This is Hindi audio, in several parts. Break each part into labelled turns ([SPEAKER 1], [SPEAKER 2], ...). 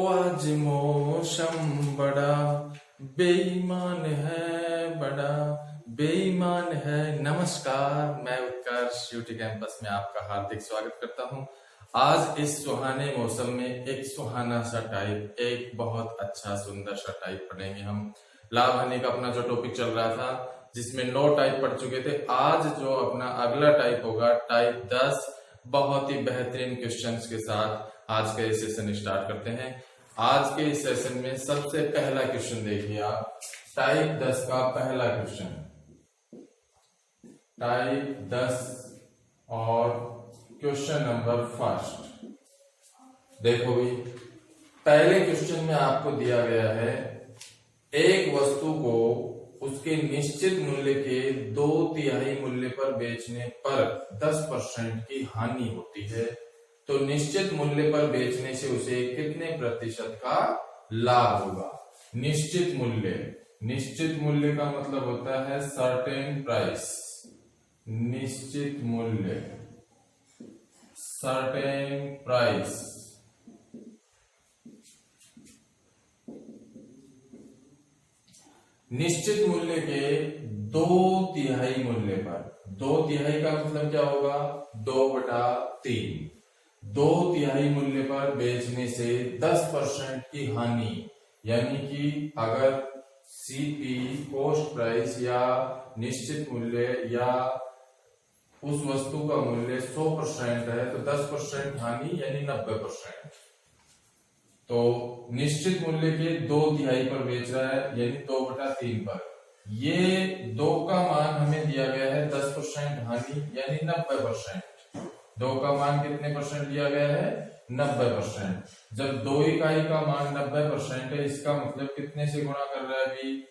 [SPEAKER 1] ओ आज मौसम बड़ा बेईमान है, बड़ा बेईमान है। नमस्कार, मैं उत्कर्ष यूटी कैंपस में आपका हार्दिक स्वागत करता हूं। आज इस सुहाने मौसम में एक सुहाना सा टाइप, एक बहुत अच्छा सुंदर सा टाइप पढ़ेंगे हम। लाभ हानि का अपना जो टॉपिक चल रहा था, जिसमें 9 टाइप पढ़ चुके थे, आज जो अपना अगला टाइप होगा टाइप 10, बहुत ही बेहतरीन क्वेश्चंस के साथ आज का ये सेशन स्टार्ट करते हैं। आज के इस सेशन में सबसे पहला क्वेश्चन देखिए आप, टाइप 10 का पहला क्वेश्चन, टाइप 10 और क्वेश्चन नंबर फर्स्ट। देखो भी, पहले क्वेश्चन में आपको दिया गया है एक वस्तु को उसके निश्चित मूल्य के 2/3 मूल्य पर बेचने पर 10% की हानि होती है, तो निश्चित मूल्य पर बेचने से उसे कितने प्रतिशत का लाभ होगा। निश्चित मूल्य, निश्चित मूल्य का मतलब होता है सर्टेन प्राइस। निश्चित मूल्य, सर्टेन प्राइस। निश्चित मूल्य के 2/3 मूल्य पर, 2/3 का मतलब क्या होगा, 2/3, 2/3 मूल्य पर बेचने से 10% की हानि, यानी कि अगर सीपी कॉस्ट प्राइस या निश्चित मूल्य या उस वस्तु का मूल्य 100% है तो 10% हानि यानी 90%। तो निश्चित मूल्य के 2/3 पर बेच रहा है यानी 2/3 पर। ये 2 का मान हमें दिया गया है 10% हानि यानी 90%। 2 का मान कितने परसेंट दिया गया है, 90%। जब 2 इकाई का मान 90% है, इसका मतलब कितने से गुणा कर रहा है अभी,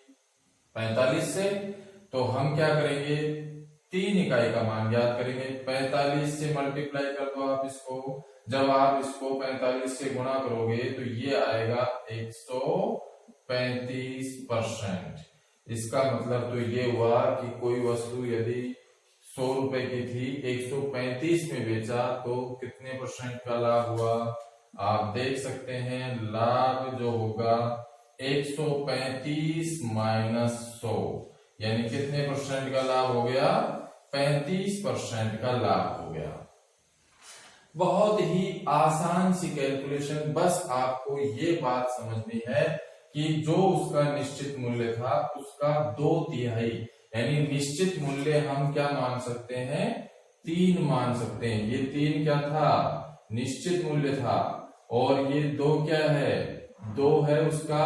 [SPEAKER 1] 45 से। तो हम क्या करेंगे, 3 इकाई का मान ज्ञात करेंगे। 45 से मल्टीप्लाई कर दो आप इसको। जब आप इसको 45 से गुणा करोगे तो ये आएगा 135%। इसका मतलब तो ये हुआ कि कोई वस्तु यदि 100 रुपए की थी, 135 में बेचा तो कितने परसेंट का लाभ हुआ, आप देख सकते हैं। लाभ जो होगा 135 माइनस 100, यानी कितने परसेंट का लाभ हो गया, 35% का लाभ हो गया। बहुत ही आसान सी कैलकुलेशन, बस आपको ये बात समझनी है कि जो उसका निश्चित मूल्य था उसका 2/3, यानी निश्चित मूल्य हम क्या मान सकते हैं, 3 मान सकते हैं। ये 3 क्या था, निश्चित मूल्य था, और ये 2 क्या है, 2 है उसका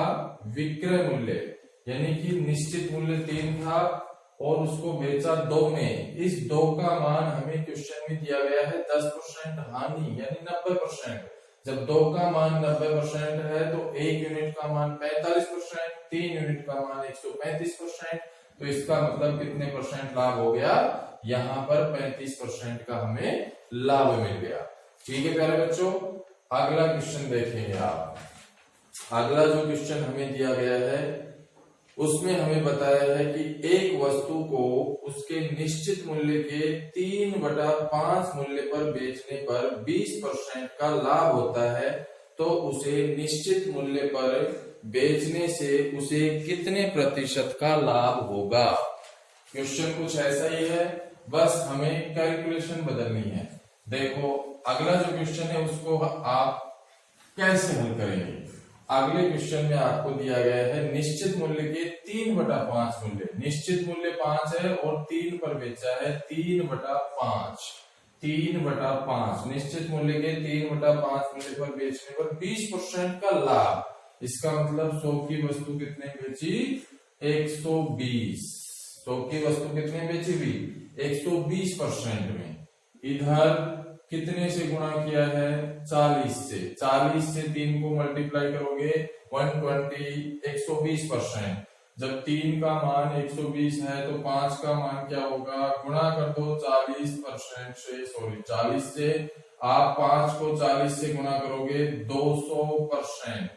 [SPEAKER 1] विक्रय मूल्य, यानी कि निश्चित मूल्य 3 था और उसको बेचा 2 में। इस 2 का मान हमें क्वेश्चन में दिया गया है 10% हानि यानी 90%। जब 2 का मान 90% है तो 1 यूनिट का मान 45%, 3 यूनिट का मान 135%। तो इसका मतलब कितने परसेंट लाभ हो गया, यहाँ पर 35% का हमें लाभ मिल गया। ठीक है प्यारे बच्चों, अगला क्वेश्चन देखेंगे आप। अगला जो क्वेश्चन हमें दिया गया है उसमें हमें बताया है कि एक वस्तु को उसके निश्चित मूल्य के 3/5 मूल्य पर बेचने पर 20% का लाभ होता है, तो उसे निश्चित मूल्य पर बेचने से उसे कितने प्रतिशत का लाभ होगा। क्वेश्चन कुछ ऐसा ही है, बस हमें कैलकुलेशन बदलनी है। देखो अगला जो क्वेश्चन है उसको आप कैसे हल करेंगे। अगले क्वेश्चन में आपको दिया गया है निश्चित मूल्य के 3/5 मूल्य, निश्चित मूल्य 5 है और 3 पर बेचा है, 3/5, 3/5 निश्चित मूल्य के 3/5 मूल्य पर बेचने पर 20% का लाभ। इसका मतलब 100 की वस्तु कितने बेची, 120। 100 की वस्तु कितने बेची भी, 120% में। इधर कितने से गुणा किया है, 40 से। 40 से 3 को मल्टीप्लाई करोगे 120, 120%। जब 3 का मान 120 है तो 5 का मान क्या होगा, गुणा कर दो 40% से, सॉरी 40 से। आप 5 को 40 से गुणा करोगे 200%।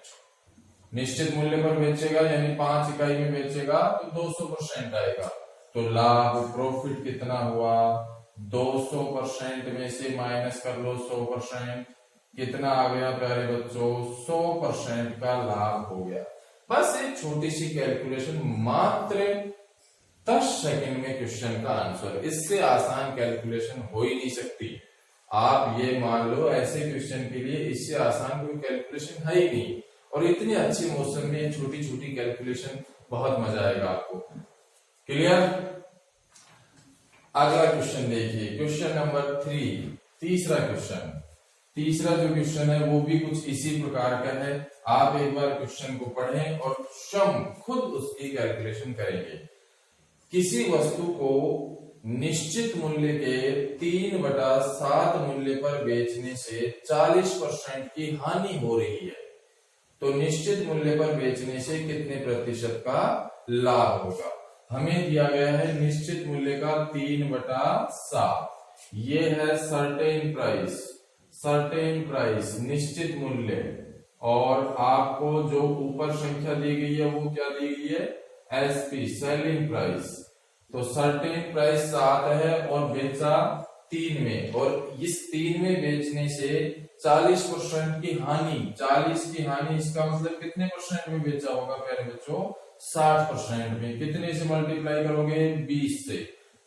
[SPEAKER 1] निश्चित मूल्य पर बेचेगा यानी 5 इकाई में बेचेगा तो 200% आएगा। तो लाभ, प्रॉफिट कितना हुआ, 200% में से माइनस कर लो 100%, कितना आ गया प्यारे बच्चों, 100% का लाभ हो गया। बस एक छोटी सी कैलकुलेशन, मात्र 10 सेकंड में क्वेश्चन का आंसर। इससे आसान कैलकुलेशन हो ही नहीं सकती। आप ये मान लो ऐसे क्वेश्चन के लिए इससे आसान कोई कैलकुलेशन है ही नहीं। और इतनी अच्छी मौसम में छोटी छोटी कैलकुलेशन, बहुत मजा आएगा आपको। क्लियर? अगला क्वेश्चन देखिए, क्वेश्चन नंबर 3, तीसरा क्वेश्चन। तीसरा जो क्वेश्चन है वो भी कुछ इसी प्रकार का है। आप एक बार क्वेश्चन को पढ़ें और स्वयं खुद उसकी कैलकुलेशन करेंगे। किसी वस्तु को निश्चित मूल्य के 3/7 मूल्य पर बेचने से 40% की हानि हो रही है, तो निश्चित मूल्य पर बेचने से कितने प्रतिशत का लाभ होगा। हमें दिया गया है निश्चित मूल्य का 3/7, ये है सर्टेन प्राइस, सर्टेन प्राइस निश्चित मूल्य, और आपको जो ऊपर संख्या दी गई है वो क्या दी गई है, एसपी सेलिंग प्राइस। तो सर्टेन प्राइस 7 है और बेचा 3 में, और इस 3 में बेचने से 40% की हानि, 40 की हानि, इसका मतलब कितने परसेंट में बेचा होगा प्यारे बच्चों, 60% में। कितने से मल्टीप्लाई करोगे, 20 से।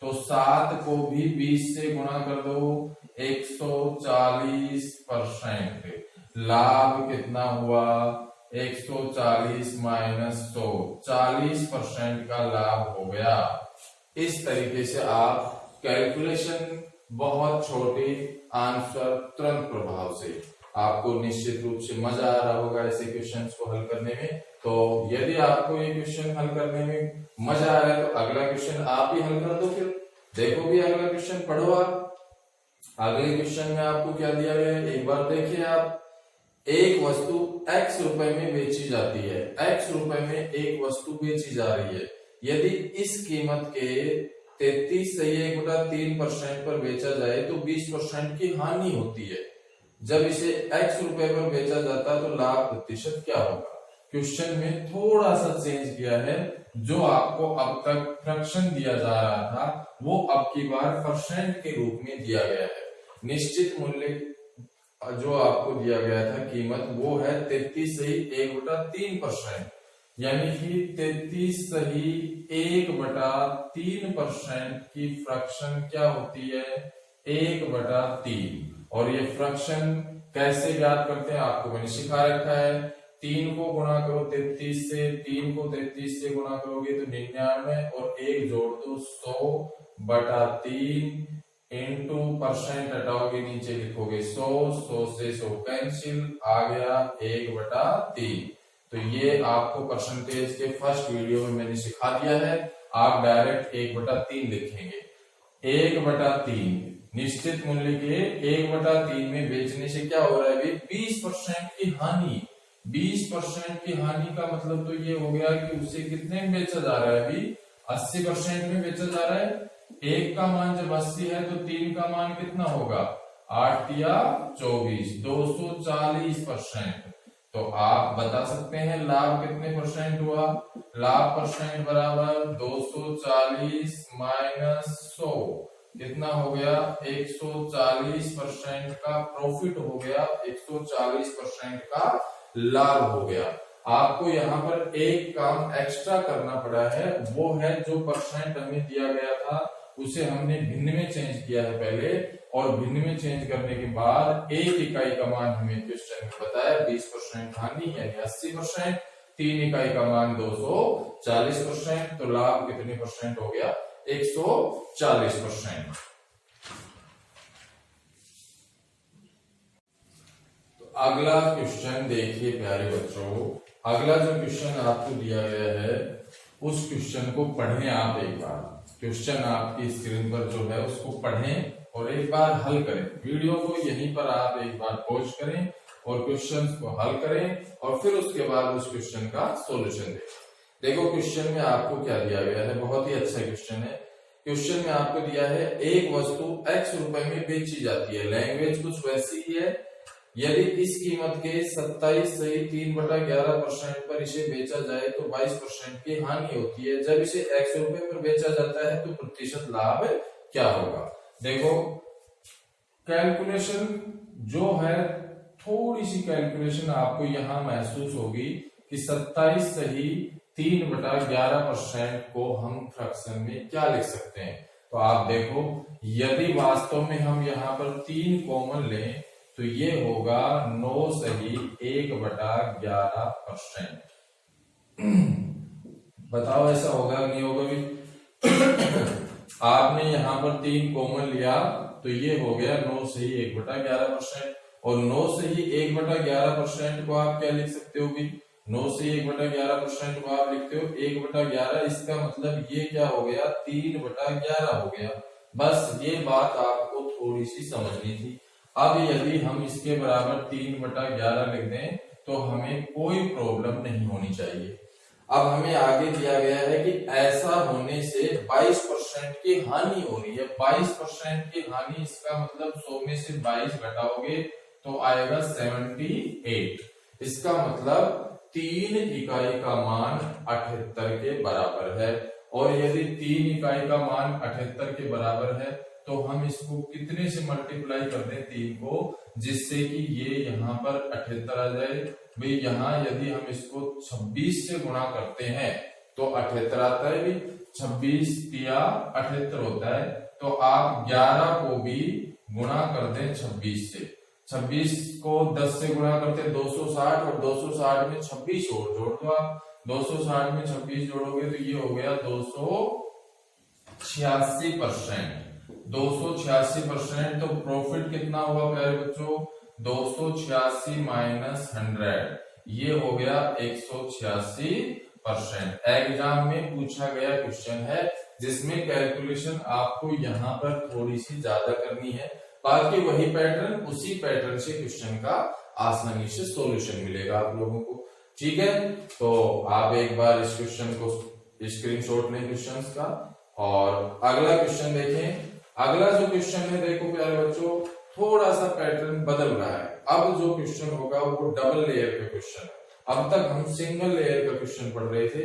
[SPEAKER 1] तो 7 को भी 20 से गुणा कर दो, 140%। लाभ कितना हुआ, 140 माइनस 100, 40% का लाभ हो गया। इस तरीके से आप कैलकुलेशन, बहुत छोटी आंसर तुरंत प्रभाव से, आपको निश्चित रूप से मजा आ रहा होगा ऐसे क्वेश्चंस को हल करने में। तो यदि आपको ये क्वेश्चन हल करने में मजा आ रहा है तो अगला क्वेश्चन आप ही हल कर दो। फिर देखो भी अगला क्वेश्चन, पढ़ो आप। अगले क्वेश्चन में आपको क्या दिया गया है, एक बार देखिए आप। एक वस्तु x रुपए में बेची जाती है, x रुपए में एक वस्तु बेची जा रही है। यदि इस कीमत के 33/3% पर बेचा जाए तो 20% की हानि होती है। जब इसे x रुपए पर बेचा जाता है तो लाभ प्रतिशत क्या होगा। क्वेश्चन में थोड़ा सा चेंज किया है, जो आपको अब तक फ्रैक्शन दिया जा रहा था वो अब की बार परसेंट के रूप में दिया गया है। निश्चित मूल्य जो आपको दिया गया था कीमत, वो है 33/1/3%, यानी कि 33/1/3% की फ्रैक्शन क्या होती है, 1/3। और ये फ्रैक्शन कैसे ज्ञात करते हैं आपको मैंने सिखा रखा है। 3 को गुणा करो 33 से, 3 को 33 से गुणा करोगे तो 99, और 1 जोड़ दो 100/3 इंटू परसेंट हटाओगे नीचे लिखोगे 100, 100 से 100 कैंसिल, आ गया 1/3। तो ये आपको परसेंटेज के फर्स्ट वीडियो में मैंने सिखा दिया है। आप डायरेक्ट 1/3 लिखेंगे। 1/3 निश्चित मूल्य के 1/3 में बेचने से क्या हो रहा है, 20% की हानि। 20% की हानि का मतलब तो ये हो गया कि उसे कितने में बेचा जा रहा है, अभी 80% में बेचा जा रहा है। 1 का मान जब 80 है तो 3 का मान कितना होगा, 8 या 24, 240%। तो आप बता सकते हैं लाभ कितने परसेंट हुआ। लाभ परसेंट बराबर 240 माइनस 100, कितना हो गया, 140% का प्रॉफिट हो गया, 140% का लाभ हो गया। आपको यहाँ पर एक काम एक्स्ट्रा करना पड़ा है, वो है जो परसेंट हमें दिया गया था उसे हमने भिन्न में चेंज किया है पहले, और भिन्न में चेंज करने के बाद 1 इकाई का मान हमें क्वेश्चन में बताया 20% हानि यानी 80%, 3 इकाई का मान 240%, तो लाभ कितने परसेंट हो गया, 140%। तो अगला क्वेश्चन देखिए प्यारे बच्चों। अगला जो क्वेश्चन आपको दिया गया है उस क्वेश्चन को पढ़ें आप एक बार। क्वेश्चन आपकी स्क्रीन पर जो है उसको पढ़ें और एक बार हल करें। वीडियो को यहीं पर आप एक बार पॉज करें और क्वेश्चन को हल करें और फिर उसके बाद उस क्वेश्चन का सॉल्यूशन दें। देखो क्वेश्चन में आपको क्या दिया गया है, बहुत ही अच्छा क्वेश्चन है। क्वेश्चन में आपको दिया है एक वस्तु x रुपए में बेची जाती है, लैंग्वेज कुछ वैसी ही है। यदि इस कीमत के 27/3/11% पर इसे बेचा जाए तो 22% की हानि होती है। जब इसे x रुपए पर बेचा जाता है तो प्रतिशत लाभ क्या होगा। देखो कैलकुलेशन जो है थोड़ी सी कैलकुलेशन आपको यहां महसूस होगी कि 27 सही 3/11% को हम फ्रैक्शन में क्या लिख सकते हैं। तो आप देखो, यदि वास्तव में हम यहाँ पर 3 कॉमन लें तो ये होगा 9 सही 1/11%। बताओ ऐसा होगा कि नहीं होगा भी? आपने यहाँ पर 3 कॉमन लिया तो ये हो गया 9 सही 1/11%। और 9 सही 1/11% को आप क्या लिख सकते हो भी? 9 से 1/11% को आप लिखते हो 1/11। इसका मतलब ये क्या हो गया? 3/11 हो गया। बस ये बात आपको थोड़ी सी समझनी थी। अब यदि हम इसके बराबर 3/11 लिख दें तो हमें कोई प्रॉब्लम नहीं होनी चाहिए। अब हमें आगे दिया गया है कि ऐसा होने से 22% की हानि हो रही है। 22% की हानि, इसका मतलब 100 में से 22 घटाओगे तो आएगा 78। इसका मतलब 3 इकाई का मान 78 के बराबर है। और यदि 3 इकाई का मान 78 के बराबर है तो हम इसको कितने से मल्टीप्लाई कर दें 3 को, जिससे कि ये यहाँ पर 78 आ जाए। भाई यहाँ यदि हम इसको 26 से गुणा करते हैं तो 78 आता है भी। 26 या 78 होता है। तो आप 11 को भी गुणा कर दें 26 से। 26 को 10 से गुणा करते हैं 260, और 260 में 26 और जोड़ दो आप। 260 में 26 जोड़ोगे तो ये हो गया 286%। 286%। तो प्रॉफिट कितना हुआ प्यारे बच्चों? 286 माइनस 100, ये हो गया 186%। एग्जाम में पूछा गया क्वेश्चन है जिसमें कैलकुलेशन आपको यहाँ पर थोड़ी सी ज्यादा करनी है। बाकी वही पैटर्न, उसी पैटर्न से क्वेश्चन का आसानी से सॉल्यूशन मिलेगा आप लोगों को। ठीक है, तो आप एक बार इस क्वेश्चन को स्क्रीनशॉट लें क्वेश्चन का, और अगला क्वेश्चन देखें। अगला जो क्वेश्चन है, देखो प्यारे बच्चों, थोड़ा सा पैटर्न बदल रहा है। अब जो क्वेश्चन होगा वो डबल लेयर का क्वेश्चन है। अब तक हम सिंगल लेयर का क्वेश्चन पढ़ रहे थे।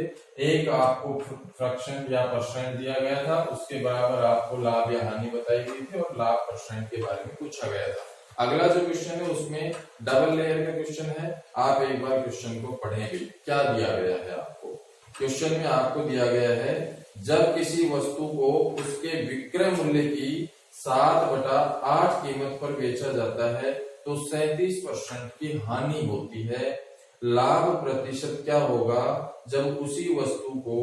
[SPEAKER 1] एक आपको फ्रैक्शन या परसेंट दिया गया था, उसके बराबर आपको लाभ या हानि बताई गई थी, और लाभ परसेंट के बारे में पूछा गया था। अगला जो क्वेश्चन है उसमें डबल लेयर का क्वेश्चन है। आप एक बार क्वेश्चन को पढ़ेंगे। क्या दिया गया है आपको? क्वेश्चन में आपको दिया गया है, जब किसी वस्तु को उसके विक्रय मूल्य की 7/8 कीमत पर बेचा जाता है तो 37% की हानि होती है। लाभ प्रतिशत क्या होगा जब उसी वस्तु को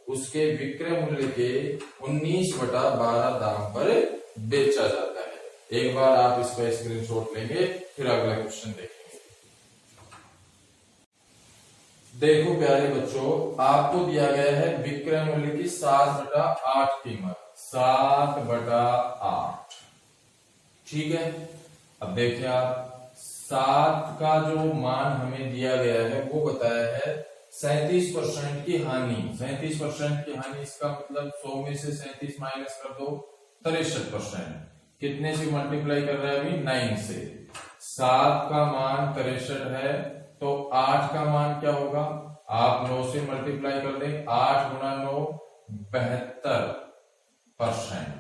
[SPEAKER 1] उसके विक्रय मूल्य के 19/12 दाम पर बेचा जाता है। एक बार आप इसका स्क्रीनशॉट लेंगे, फिर अगला क्वेश्चन देखेंगे। देखो प्यारे बच्चों, आपको दिया गया है विक्रय मूल्य की 7/8 कीमत, 7/8। ठीक है, अब देखिए आप, 7 का जो मान हमें दिया गया है वो बताया है 37% की हानि। 37% की हानि, इसका मतलब 100 में से 37 माइनस कर दो, 63%। कितने से मल्टीप्लाई कर रहा है अभी? 9 से। 7 का मान 63 है तो 8 का मान क्या होगा? आप 9 से मल्टीप्लाई कर दें, 8 गुना 9 72%।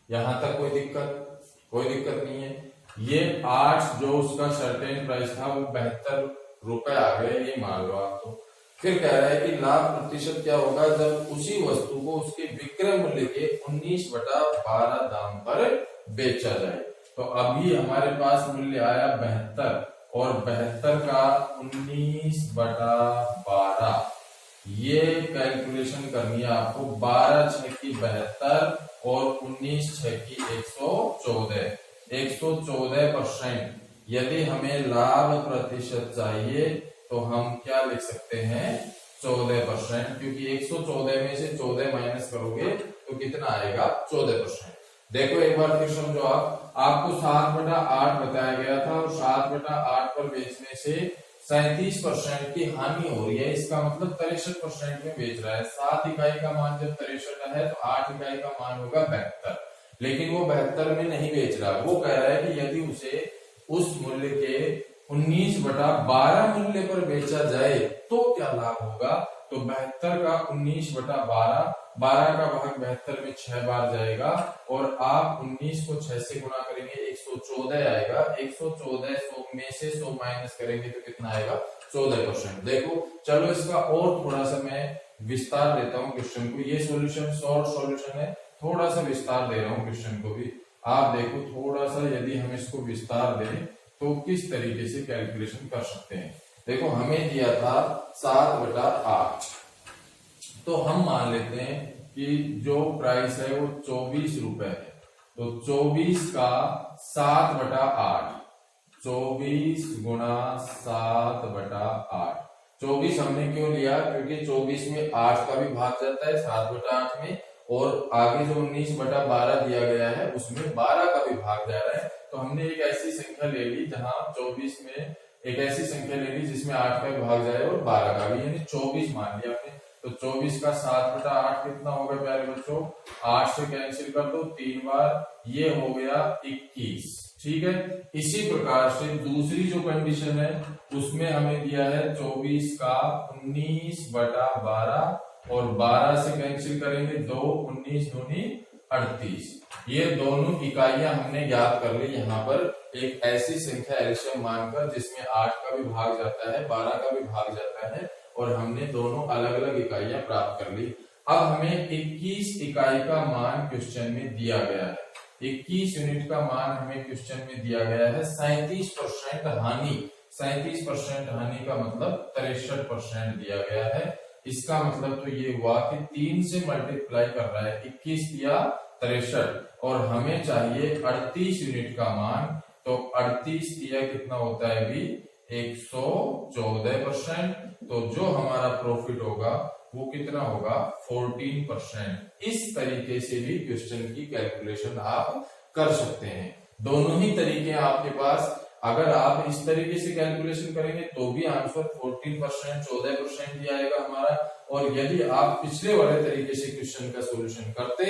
[SPEAKER 1] यहां तक कोई दिक्कत नहीं है। ये 8 जो उसका सर्टेन प्राइस था वो 72 रुपए आ गए, ये मान लो आप। तो फिर कह रहा है कि लाभ प्रतिशत क्या होगा जब उसी वस्तु को उसके विक्रय मूल्य के 19/12 दाम पर बेचा जाए। तो अभी हमारे पास मूल्य आया 72, और 72 का 19/12, ये कैलकुलेशन करनी है आपको। 12×6 की 72 और 19×6 की 114, 114%। यदि हमें लाभ प्रतिशत चाहिए तो हम क्या लिख सकते हैं? 14%, क्योंकि 114 में से 14 माइनस करोगे तो कितना आएगा? 14%। देखो एक बार फिर समझो आपको 7/8 बताया गया था, और 7/8 पर बेचने से 37% की हानि हो रही है। इसका मतलब 63% में बेच रहा है। 7 इकाई का मान जब 63 है तो 8 इकाई का मान होगा 72, लेकिन वो 72 में नहीं बेच रहा। वो कह रहा है कि यदि उसे उस मूल्य के 19/12 मूल्य पर बेचा जाए तो क्या लाभ होगा? तो 72 का 19/12, 12 का भाग 72 में 6 बार जाएगा, और आप 19 को 6 से गुणा करेंगे 114 आएगा। 114 100 में से 100 माइनस करेंगे तो कितना आएगा 14%। देखो चलो इसका और थोड़ा सा मैं विस्तार देता हूँ क्वेश्चन को। ये सॉल्यूशन शॉर्ट सॉल्यूशन है, थोड़ा सा विस्तार दे रहा हूँ क्वेश्चन को भी। आप देखो थोड़ा सा यदि हम इसको विस्तार दें तो किस तरीके से कैलकुलेशन कर सकते हैं। देखो हमें दिया था 7/8, तो हम मान लेते हैं कि जो प्राइस है वो 24 रुपए है। तो 24 का 7/8, 24 गुणा 7/8। 24 हमने क्यों लिया, क्योंकि 24 में 8 का भी भाग जाता है 7/8 में, और आगे जो 19/12 दिया गया है उसमें 12 का भी भाग जा रहा है। तो हमने एक ऐसी संख्या ले ली जहां 24 में एक ऐसी संख्या ले ली जिसमें 8 का भी भाग जाए और 12 का भी, यानी 24 मान लिया हमने। तो 24 का 7/8 कितना होगा प्यारे बच्चों, 8 से कैंसिल कर दो 3 बार, ये हो गया 21। ठीक है, इसी प्रकार से दूसरी जो कंडीशन है उसमें हमें दिया है 24 का 19/12 और 12 से कैंसिल करेंगे 2, 19 दूनी 38। ये दोनों इकाइयां हमने याद कर ली। यहाँ पर एक ऐसी संख्या एलसीएम मानकर जिसमें 8 का भी भाग जाता है 12 का भी भाग जाता है, और हमने दोनों अलग अलग इकाइयां प्राप्त कर ली। अब हमें 21 इकाई का मान क्वेश्चन में दिया गया है। 21 यूनिट का मान हमें क्वेश्चन में दिया गया है। 37% हानि, 37% हानि का मतलब 63% दिया गया है। इसका मतलब तो ये हुआ कि 3 से मल्टीप्लाई कर रहा है, 21 दिया 63, और हमें चाहिए 38 यूनिट का मान। तो 38 दिया कितना होता है भी 114%। तो जो हमारा प्रॉफिट होगा वो कितना होगा 14%। इस तरीके से भी क्वेश्चन की कैलकुलेशन आप कर सकते हैं। दोनों ही तरीके आपके पास, अगर आप इस तरीके से कैलकुलेशन करेंगे तो भी आंसर 14%, 14% ही आएगा हमारा, और यदि आप पिछले वाले तरीके से क्वेश्चन का सॉल्यूशन करते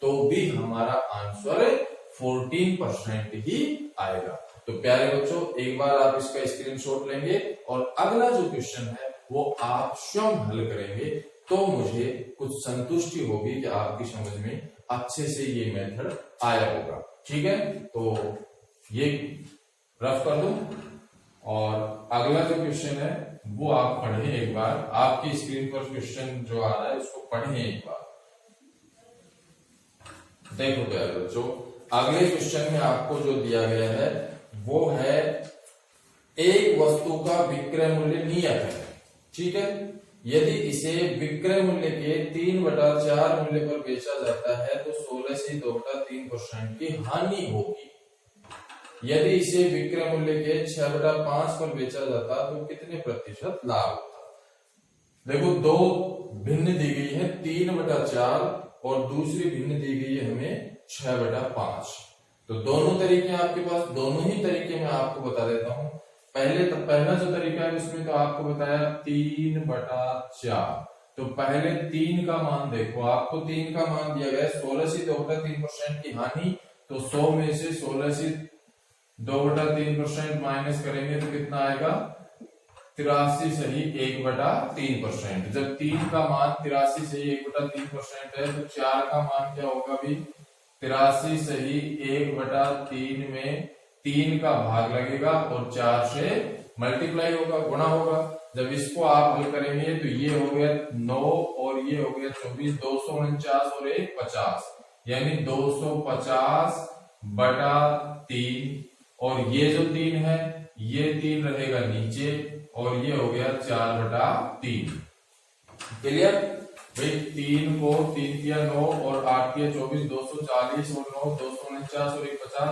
[SPEAKER 1] तो भी हमारा आंसर 14% ही आएगा। तो प्यारे बच्चों, एक बार आप इसका स्क्रीनशॉट लेंगे और अगला जो क्वेश्चन है वो आप स्वयं हल करेंगे तो मुझे कुछ संतुष्टि होगी कि आपकी समझ में अच्छे से ये मेथड आया होगा। ठीक है, तो ये रफ कर दूं, और अगला जो क्वेश्चन है वो आप पढ़ें एक बार। आपकी स्क्रीन पर क्वेश्चन जो आ रहा है उसको पढ़ें एक बार। देखो प्यारे बच्चों, अगले क्वेश्चन में आपको जो दिया गया है वो है एक वस्तु का विक्रय मूल्य नियत है। ठीक है, यदि इसे विक्रय मूल्य के 3/4 मूल्य पर बेचा जाता है तो 16 से 2/3% की हानि होगी। यदि इसे विक्रय मूल्य के 6/5 पर बेचा जाता तो कितने प्रतिशत लाभ होता। देखो दो भिन्न दी गई है, 3/4 और दूसरी भिन्न दी गई है हमें 6/5। तो दोनों तरीके आपके पास, दोनों ही तरीके मैं आपको बता देता हूं। पहला जो तरीका है उसमें तो आपको बताया 3/4। तो पहले 3 का मान देखो, आपको 3 का मान दिया गया 16 से 2/3% की हानि। तो 100 में से 16 से 2/3% माइनस करेंगे तो कितना आएगा 83 सही 1/3%। जब 3 का मान 83 सही 1/3% है तो 4 का मान क्या होगा भी 83 सही 1/3 में 3 का भाग लगेगा और 4 से मल्टीप्लाई होगा, गुणा होगा। जब इसको आप हल करेंगे तो ये हो गया 9 और ये हो गया 24, 249 और 1 50, यानी 250/3। और ये जो 3 है ये 3 रहेगा नीचे और ये हो गया 4/3। क्लियर भाई, 3 को 3 किया 9 और 8 किया 24, 240 और 9 249 और 1 50,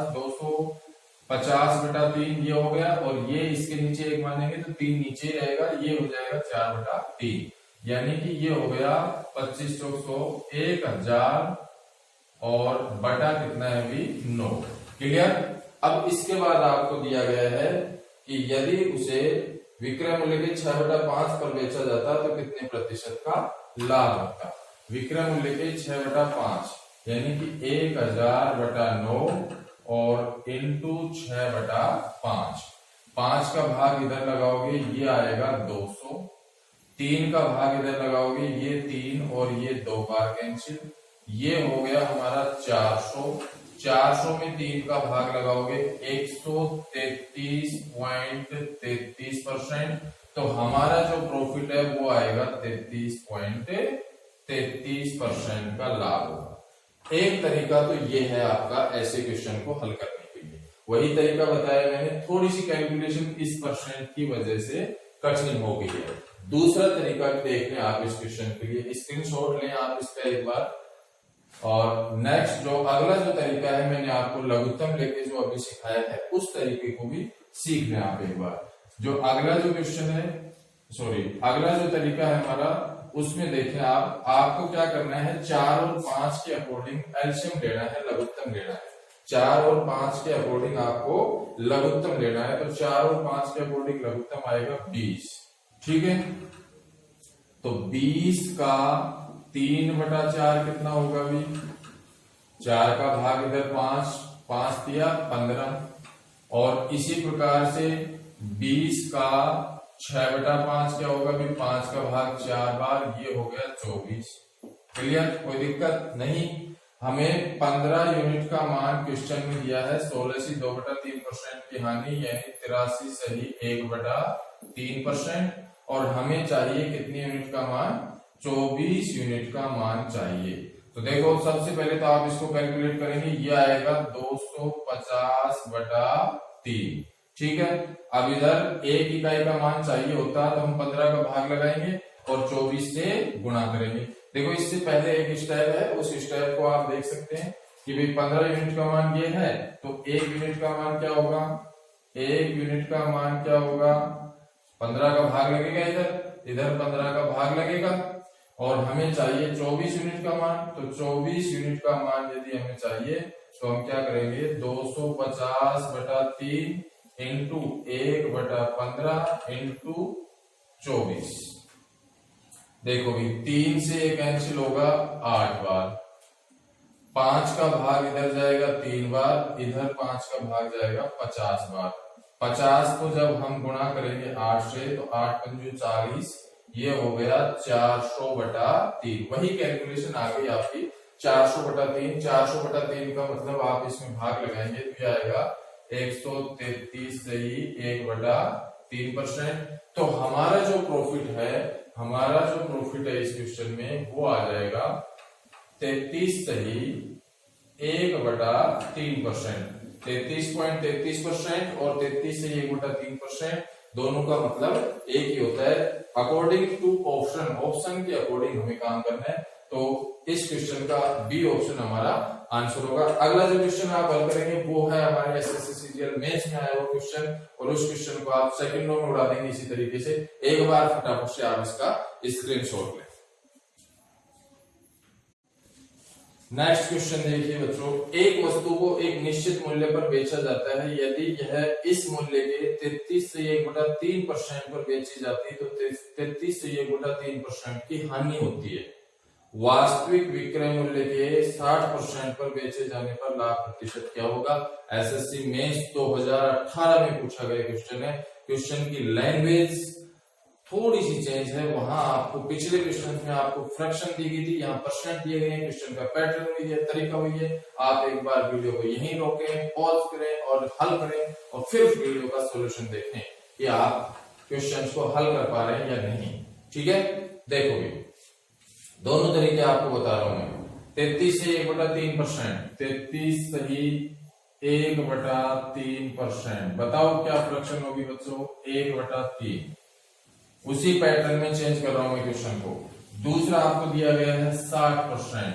[SPEAKER 1] 250/3 ये हो गया। और ये इसके नीचे 1 मानेंगे तो 3 नीचे ही रहेगा, ये हो जाएगा 4/3, यानी कि ये हो गया 25 चौक 100 1000 और बटा कितना है भी 9। क्लियर। अब इसके बाद आपको दिया गया है कि यदि उसे विक्रय मूल्य के 6/5 पर बेचा जाता तो कितने प्रतिशत का लाभ होता। विक्रय मूल्य के 6/5 यानी कि 1000/9 और इंटू 6/5। 5 का भाग इधर लगाओगे ये आएगा 200, 3 का भाग इधर लगाओगे ये 3 और ये 2 बार कैंसिल, ये हो गया हमारा 400। 400 में 3 का भाग लगाओगे 133.33%, तो हमारा जो प्रॉफिट है वो आएगा 33.33% का लाभ होगा। एक तरीका तो ये है आपका ऐसे क्वेश्चन को हल करने के लिए, वही तरीका बताया मैंने, थोड़ी सी कैलकुलेशन इस परसेंट की वजह से कठिन हो गई है। दूसरा तरीका देख लें आप इस क्वेश्चन के लिए, स्क्रीनशॉट लें आप इसका एक बार, और नेक्स्ट जो अगला जो तरीका है मैंने आपको लघुत्तम लेके जो अभी सिखाया है उस तरीके को भी सीख लें आप एक बार। जो अगला जो क्वेश्चन है, अगला जो तरीका है हमारा, उसमें देखें आप, आपको क्या करना है, 4 और 5 के अकॉर्डिंग एलसीएम लेना है, लघुत्तम लेना है। 4 और 5 के अकॉर्डिंग आपको लघुत्तम लेना है, तो 4 और 5 के अकॉर्डिंग लघुत्तम आएगा 20, ठीक है। तो 20 का 3/4 कितना होगा भी, 4 का भाग इधर 5 दिया 15, और इसी प्रकार से 20 का 6/5 क्या होगा भी, 5 का भाग 4 बार, ये हो गया 24। क्लियर, कोई दिक्कत नहीं। हमें 15 यूनिट का मान क्वेश्चन में दिया है, 16 से 2/3% की हानि, यानी 83 सही 1/3%, और हमें चाहिए कितनी यूनिट का मान, 24 यूनिट का मान चाहिए। तो देखो सबसे पहले तो आप इसको कैलकुलेट करेंगे, ये आएगा 250/3, ठीक है। अब इधर 1 इकाई का मान चाहिए होता तो हम 15 का भाग लगाएंगे और 24 से गुणा करेंगे। देखो इससे पहले एक स्टेप है, उस स्टेप को आप देख सकते हैं कि भाई 15 यूनिट का मान ये है, तो 1 यूनिट का मान क्या होगा, 1 यूनिट का मान क्या होगा, 15 का भाग लगेगा, इधर 15 का भाग लगेगा, और हमें चाहिए 24 यूनिट का मान। तो 24 यूनिट का मान यदि हमें चाहिए तो हम क्या करेंगे, 250/3 इंटू 1/15 इंटू 24। देखो भी 3 से 1 कैंसिल होगा 8 बार, 5 का भाग इधर जाएगा 3 बार, इधर 5 का भाग जाएगा 50 बार। 50 को जब हम गुणा करेंगे 8 से, तो 8 पंजू 40, ये हो गया 400/3। वही कैलकुलेशन आ गई आपकी 400/3। 400/3 का मतलब आप इसमें भाग लगाएंगे तो ये आएगा 133 सही 1/3%। तो हमारा जो प्रॉफिट है इस क्वेश्चन में वो आ जाएगा 33 सही 1/3%। 33.33% और 33 सही 1/3%, दोनों का मतलब एक ही होता है। अकॉर्डिंग टू ऑप्शन के अकॉर्डिंग हमें काम करना है, तो इस क्वेश्चन का बी ऑप्शन हमारा आंसर होगा। अगला जो क्वेश्चन आप हल करेंगे वो है हमारे एसएससी सीजीएल मेंस में आया हुआ क्वेश्चन, और उस क्वेश्चन को आप सेकंडों में उड़ा देंगे इसी तरीके से। एक बार फटाफट से आप इसका स्क्रीनशॉट लें। नेक्स्ट क्वेश्चन देखिए बच्चों, एक वस्तु को एक निश्चित मूल्य पर बेचा जाता है, यदि यह इस मूल्य के 33 से 1/3% पर बेची जाती है तो 33 से 1/3% की हानि होती है। वास्तविक विक्रय मूल्य के 60% पर बेचे जाने पर लाभ प्रतिशत क्या होगा। एसएससी मेंस 2018 में पूछा गया क्वेश्चन है। क्वेश्चन की लैंग्वेज थोड़ी सी चेंज है, वहां आपको पिछले क्वेश्चन में आपको फ्रैक्शन दी गई थी, यहाँ परसेंट दिए गए हैं। क्वेश्चन का पैटर्न हुई है, तरीका हुई है। आप एक बार वीडियो को यहीं रोकें, पॉज करें और हल करें, और फिर वीडियो का सॉल्यूशन देखें कि आप क्वेश्चन को हल कर पा रहे हैं या नहीं, ठीक है। देखो भी दोनों तरीके आपको बता रहा हूं मैं। 33 से 1/3%, 33 सही 1/3%, बताओ क्या फ्रैक्शन होगी बच्चों, 1/3। उसी पैटर्न में चेंज कर रहा हूं मैं क्वेश्चन को। दूसरा आपको दिया गया है 60%।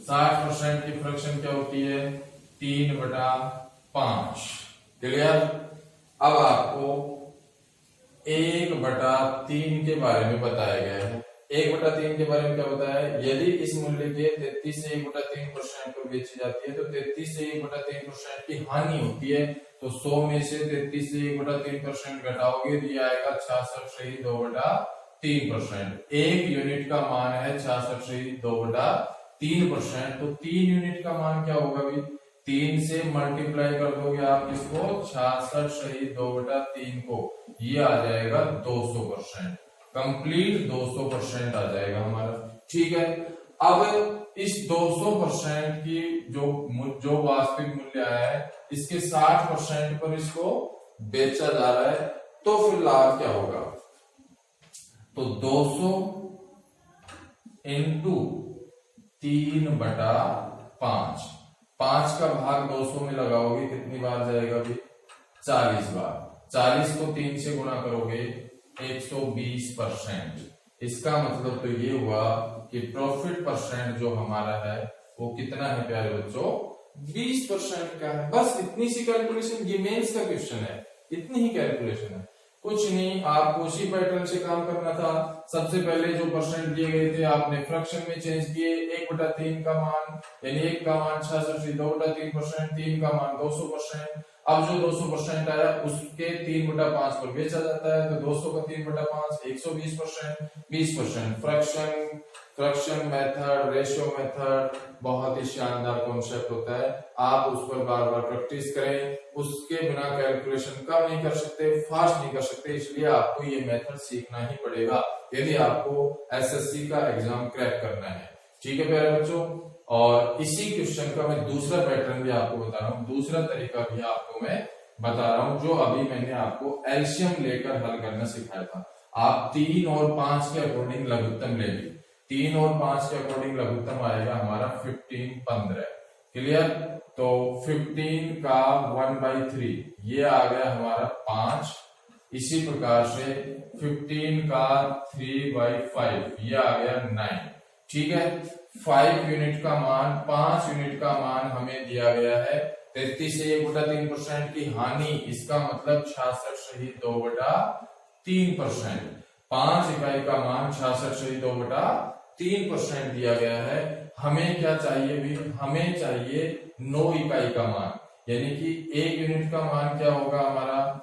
[SPEAKER 1] 60% की फ्रैक्शन क्या होती है, 3/5। क्लियर। अब आपको 1/3 के बारे में बताया गया है। 1/3 के बारे में क्या बताया है, यदि इस मूल्य के 33 से 1/3% पर बेची जाती है तो 33 से 1/3% की हानि होती है। तो 100 में से 33 से 1/3% घटाओगे तो ये आएगा 66 सही 2/3%। 1 यूनिट का मान है 66 सही 2/3%, तो 3 यूनिट का मान क्या होगा भी, 3 से मल्टीप्लाई कर दोगे आप इसको, 66 सही 2/3 को, ये आ जाएगा 200%। कंप्लीट 200% आ जाएगा हमारा, ठीक है। अब इस 200% की जो वास्तविक मूल्य है इसके 60% पर इसको बेचा जा रहा है, तो फिर लाभ क्या होगा? तो 200 इंटू 3/5, 5 का भाग 200 में लगाओगे कितनी बार जाएगा भी? 40 बार। 40 को 3 से गुणा करोगे 120%। इसका मतलब तो ये हुआ कि प्रॉफिट परसेंट जो हमारा है वो कितना है प्यारे बच्चों? 20% का है। बस इतनी सी कैलकुलेशन, ये मेंस का क्वेश्चन है, इतनी ही कैलकुलेशन है, कुछ नहीं। आपको उसी पैटर्न से काम करना था। सबसे पहले जो परसेंट दिए गए थे आपने फ्रैक्शन में चेंज किए। 1/3 का मान यानी 1 का मान 66, 2/3%, 3 का मान 200%। अब जो 200% आया उसके 3/5 पर बेचा जाता है, तो 200 का 3/5 120%, 20%। फ्रैक्शन मेथड, रेशियो मेथड बहुत ही शानदार कॉन्सेप्ट होता है। आप उस पर बार बार प्रैक्टिस करें। उसके बिना कैलकुलेशन कम नहीं कर सकते, फास्ट नहीं कर सकते, इसलिए आपको ये मेथड सीखना ही पड़ेगा यदि आपको एसएससी का एग्जाम क्रैक करना है। ठीक है प्यारे बच्चों, और इसी क्वेश्चन का मैं दूसरा पैटर्न भी आपको बता रहा हूँ, दूसरा तरीका भी आपको मैं बता रहा हूँ, जो अभी मैंने आपको एलसीएम लेकर हल करना सिखाया था। आप 3 और 5 के अकॉर्डिंग लघुत्तम लेंगे। 3 और 5 के अकॉर्डिंग लघुत्तम आएगा हमारा 15, 15। क्लियर? तो 15 का 1/3 ये आ गया हमारा 5। इसी प्रकार से 15 का 3/5 ये आ गया 9। ठीक है, 5 यूनिट का मान, 5 यूनिट का मान हमें दिया गया है 33 से 1/3% की हानि। इसका मतलब 66 शहीद 2/3%। 5 इकाई का मान 66 शहीद 2/3% दिया गया है। हमें क्या चाहिए भी? हमें चाहिए 9 इकाई का मान, यानी कि 1 यूनिट का मान क्या होगा हमारा?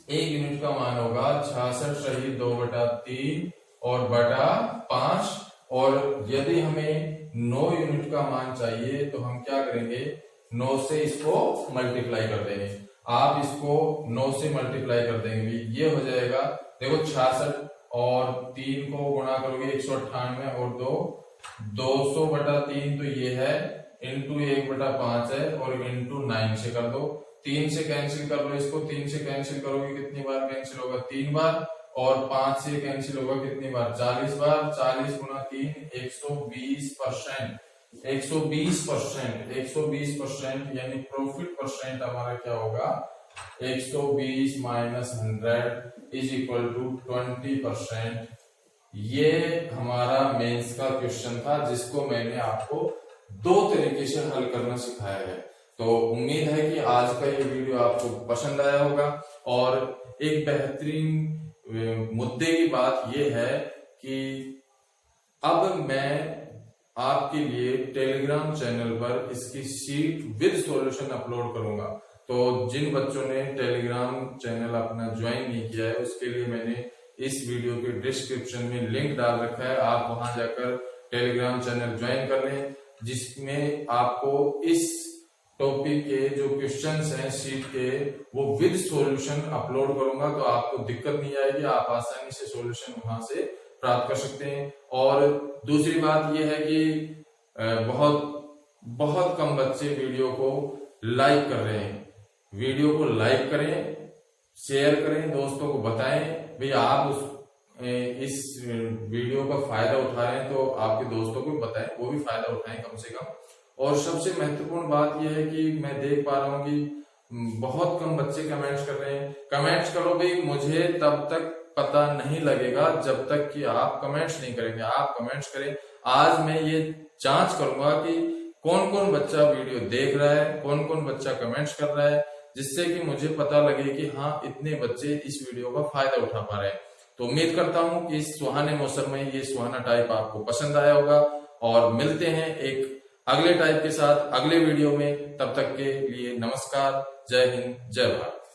[SPEAKER 1] 1 यूनिट का मान होगा 66 शहीद 2/3 और बटा 5। और यदि हमें 9 यूनिट का मान चाहिए तो हम क्या करेंगे? 9 से इसको मल्टीप्लाई कर देंगे। आप इसको 9 से मल्टीप्लाई कर देंगे, ये हो जाएगा, देखो 66 और 3 को गुणा करोगे 198 और 200/3 तो ये है, इंटू 1/5 है, और इंटू 9 से कर दो। 3 से कैंसिल कर लो इसको, 3 से कैंसिल करोगे कितनी बार कैंसिल होगा? 3 बार। और 5 से कैंसिल होगा कितनी बार? 40 बार। 40 गुना 3 120%। 120%, 120% यानी प्रॉफिट परसेंट हमारा क्या होगा? 120 माइनस 100 इज इक्वल टू 20%। ये हमारा मेंस का क्वेश्चन था, जिसको मैंने आपको 2 तरीके से हल करना सिखाया है। तो उम्मीद है कि आज का ये वीडियो आपको पसंद आया होगा। और एक बेहतरीन मुद्दे की बात यह है कि अब मैं आपके लिए टेलीग्राम चैनल पर इसकी शीट विद सॉल्यूशन अपलोड करूंगा। तो जिन बच्चों ने टेलीग्राम चैनल अपना ज्वाइन नहीं किया है, उसके लिए मैंने इस वीडियो के डिस्क्रिप्शन में लिंक डाल रखा है। आप वहां जाकर टेलीग्राम चैनल ज्वाइन कर लें, जिसमें आपको इस टॉपिक के जो क्वेश्चंस हैं शीट के, वो विद सॉल्यूशन अपलोड करूंगा, तो आपको दिक्कत नहीं आएगी, आप आसानी से सॉल्यूशन वहां से प्राप्त कर सकते हैं। और दूसरी बात यह है कि बहुत कम बच्चे वीडियो को लाइक कर रहे हैं। वीडियो को लाइक करें, शेयर करें, दोस्तों को बताएं भाई आप इस वीडियो का फायदा उठा रहे हैं, तो आपके दोस्तों को बताएं, वो भी फायदा उठाएं कम से कम। और सबसे महत्वपूर्ण बात यह है कि मैं देख पा रहा हूं कि बहुत कम बच्चे कमेंट्स कर रहे हैं। कमेंट्स करो भाई, मुझे तब तक पता नहीं लगेगा जब तक कि आप कमेंट्स नहीं करेंगे। आप कमेंट्स करें। आज मैं ये जांच करूंगा कि कौन कौन बच्चा वीडियो देख रहा है, कौन कौन बच्चा कमेंट्स कर रहा है, जिससे कि मुझे पता लगे कि हाँ, इतने बच्चे इस वीडियो का फायदा उठा पा रहे हैं। तो उम्मीद करता हूं कि इस सुहाने मौसम में ये सुहाना टाइप आपको पसंद आया होगा। और मिलते हैं एक अगले टाइप के साथ अगले वीडियो में। तब तक के लिए नमस्कार, जय हिंद, जय भारत।